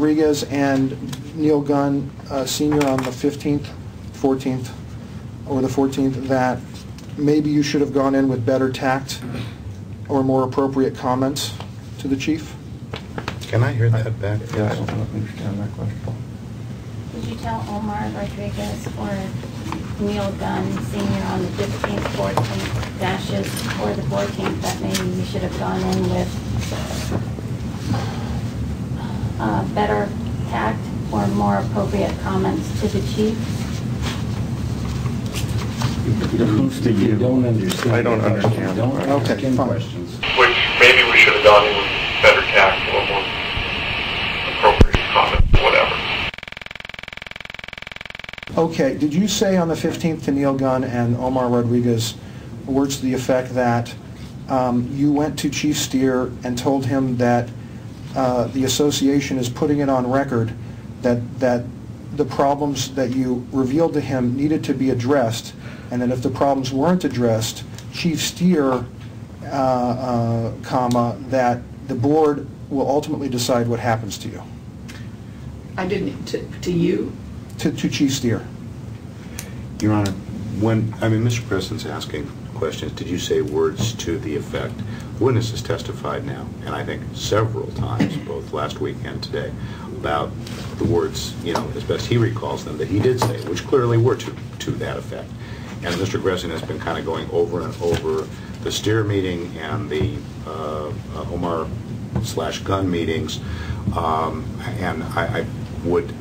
Rodriguez and Neil Gunn, Sr. on the 15th, 14th, or the 14th, that maybe you should have gone in with better tact or more appropriate comments to the chief? Can I hear that back? Yeah, I don't understand that question. Did you tell Omar Rodriguez or Neil Gunn, Sr. on the 15th, 14th dashes, or the 14th that maybe you should have gone in with better tact or more appropriate comments to the chief? Who's to you? Don't understand. I don't understand. Don't understand fine. questions. Which maybe we should have gone in with better tact or more appropriate comments, whatever. Okay, did you say on the 15th to Neil Gunn and Omar Rodriguez words to the effect that you went to Chief Stehr and told him that the association is putting it on record that the problems that you revealed to him needed to be addressed, and that if the problems weren't addressed, Chief Stehr, that the board will ultimately decide what happens to you? I didn't, to you? To Chief Stehr. Your Honor, Mr. President's asking questions. Did you say words to the effect? Witnesses testified now, and I think several times, both last week and today, about the words, as best he recalls them, that he did say, which clearly were to that effect. And Mr. Gresson has been kind of going over and over the Stehr meeting and the Omar/Gunn meetings, and I would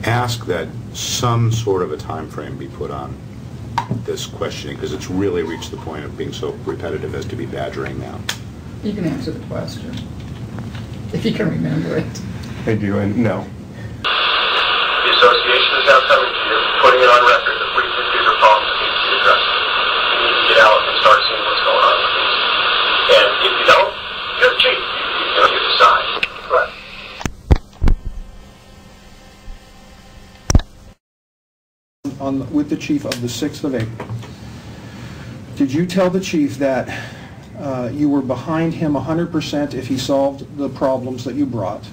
ask that some sort of a time frame be put on this questioning, because it's really reached the point of being so repetitive as to be badgering now. You can answer the question, if you can remember it. I do, and no. The association is now coming to you, putting it on record that we think these are problems that need to be addressed. You need to get out and start seeing what's going on with these. And if you don't, you're the chief. You decide. Right. With the chief of the 6th of April, did you tell the chief that you were behind him 100% if he solved the problems that you brought,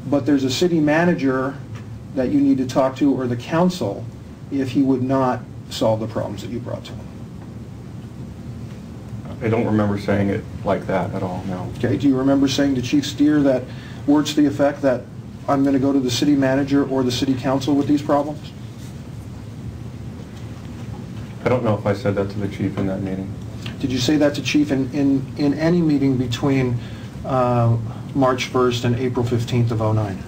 but there's a city manager that you need to talk to, or the council, if he would not solve the problems that you brought to him? I don't remember saying it like that at all, no. Okay, do you remember saying to Chief Stehr that words to the effect that I'm going to go to the city manager or the city council with these problems? I don't know if I said that to the chief in that meeting. Did you say that to Chief in any meeting between March 1st and April 15th of '09?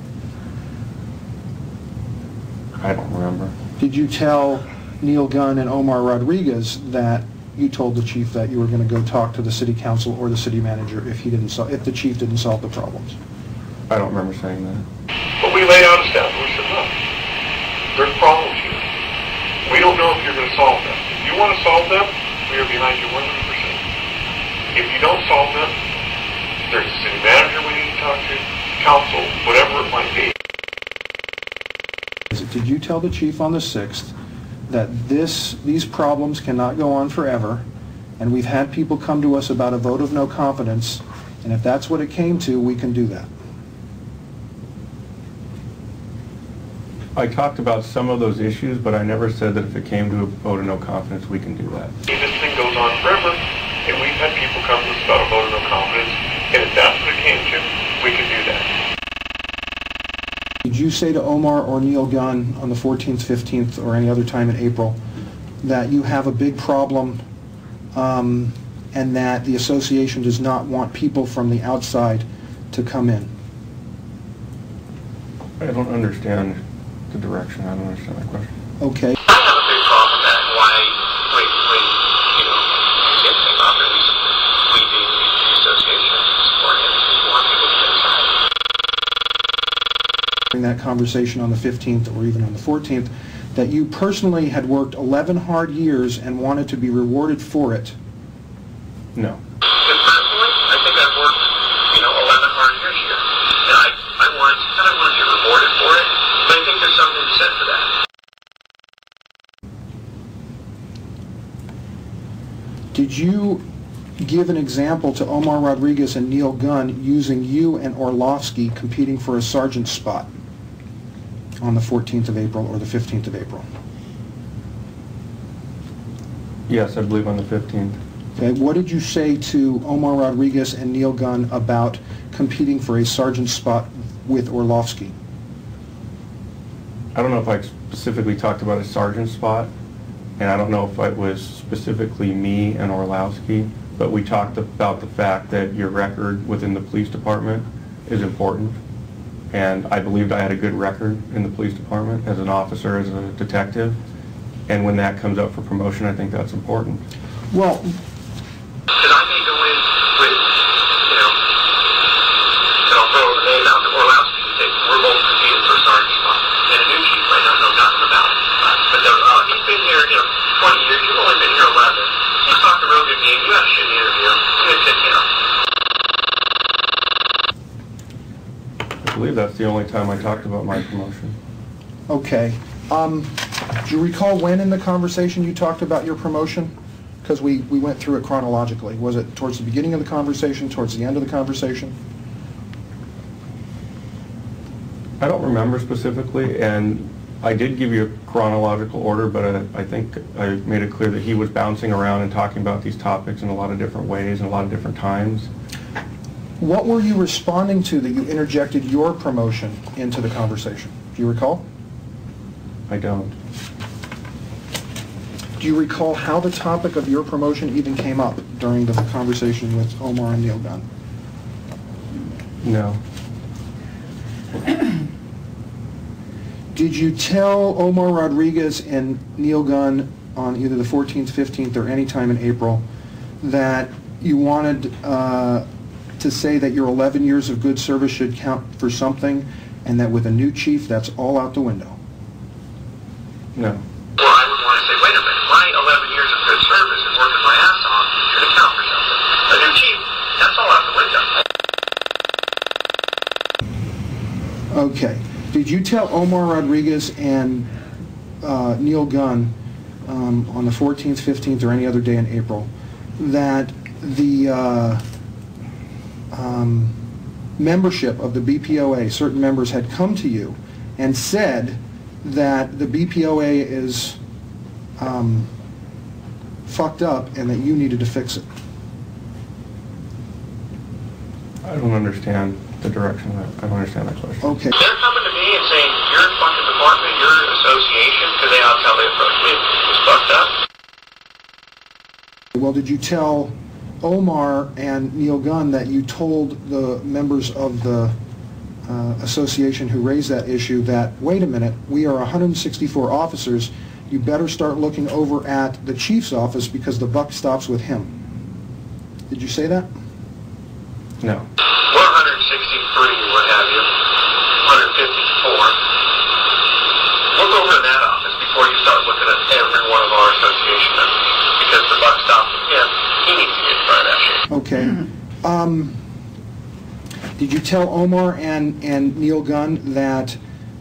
I don't remember. Did you tell Neil Gunn and Omar Rodriguez that you told the chief that you were going to go talk to the city council or the city manager if the chief didn't solve the problems? I don't remember saying that. But we laid out a step and we said, look, there's problems here. We don't know if you're going to solve them. If you want to solve them, we are behind you 100%. If you don't solve them, there's a city manager we need to talk to, council, whatever it might be. Did you tell the chief on the 6th that these problems cannot go on forever, and we've had people come to us about a vote of no confidence, and if that's what it came to, we can do that? I talked about some of those issues, but I never said that if it came to a vote of no confidence, we can do that. If this thing goes on forever, and we've had people come to us about a vote of no confidence, and if that's what it came to, we can do that. Did you say to Omar or Neil Gunn on the 14th, 15th, or any other time in April that you have a big problem and that the association does not want people from the outside to come in? I don't understand the direction. I don't understand that question. Okay. I have a big problem with that. Why, when you get things off, at least we being the association support him, we want people to get inside. During that conversation on the 15th or even on the 14th, that you personally had worked 11 hard years and wanted to be rewarded for it? No. Personally, I think I've worked, 11 hard years here, and I want to get rewarded for it, but I think there's something to be said for that. Did you give an example to Omar Rodriguez and Neil Gunn using you and Orlovsky competing for a sergeant spot on the 14th of April or the 15th of April? Yes, I believe on the 15th. Okay, what did you say to Omar Rodriguez and Neil Gunn about competing for a sergeant spot with Orlovsky? I don't know if I specifically talked about a sergeant spot, and I don't know if it was specifically me and Orlovsky, but we talked about the fact that your record within the police department is important, and I believed I had a good record in the police department as an officer, as a detective, and when that comes up for promotion, I think that's important. Well, because I may go in with, you know, and I'll throw the name out, Orlovsky and say, we're both competing for sergeant spot. And a new chief might not know nothing about it. But they're, he's been here, you know, 20 years, you've only been here 11. He's talked a real good game, you got a shitty interview. I'm going to take you out. I believe that's the only time I talked about my promotion. okay. Do you recall when in the conversation you talked about your promotion? Because we went through it chronologically. Was it towards the beginning of the conversation, towards the end of the conversation? I don't remember specifically, and I did give you a chronological order, but I think I made it clear that he was bouncing around and talking about these topics in a lot of different ways and a lot of different times. What were you responding to that you interjected your promotion into the conversation? Do you recall? I don't. Do you recall how the topic of your promotion even came up during the conversation with Omar and Neil Gunn? No. Did you tell Omar Rodriguez and Neil Gunn on either the 14th, 15th, or any time in April that you wanted to say that your 11 years of good service should count for something, and that with a new chief, that's all out the window? No. Well, I would want to say, wait a minute, my 11 years of good service and working my ass off should account for something. A new chief, that's all out the window. Okay. Did you tell Omar Rodriguez and Neil Gunn on the 14th, 15th, or any other day in April that the membership of the BPOA, certain members had come to you and said that the BPOA is fucked up and that you needed to fix it? I don't understand the direction of that. I don't understand that question. Okay. They're coming to me and saying, your fucking department, your association, because that's how they approach me, is fucked up. Well, did you tell Omar and Neil Gunn that you told the members of the association who raised that issue that, wait a minute, we are 164 officers, you better start looking over at the chief's office because the buck stops with him? Did you say that? No. We're 163, what have you, 154. Look over in that office before you start looking at every one of our association members, because the buck stops with him. He needs to get in front of that shit. Okay. Did you tell Omar and Neil Gunn that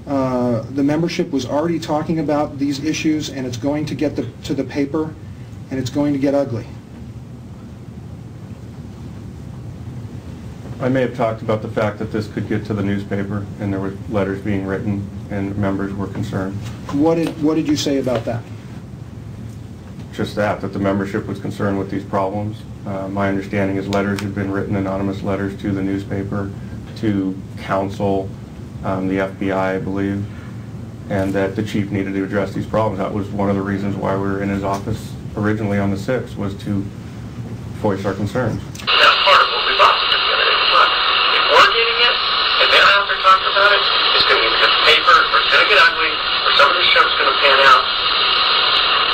the membership was already talking about these issues and it's going to get to the paper and it's going to get ugly? I may have talked about the fact that this could get to the newspaper and there were letters being written and members were concerned. What did you say about that? Just that the membership was concerned with these problems. My understanding is letters had been written, anonymous letters to the newspaper, to council, the FBI, I believe, and that the chief needed to address these problems. That was one of the reasons why we were in his office originally on the 6th, was to voice our concerns. That's part of what we've also been getting. Look, if we're getting it, and they're out there talking about it, it's going to either get the paper, or it's going to get ugly, or some of this stuff's going to pan out.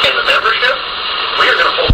And the membership, we are going to hold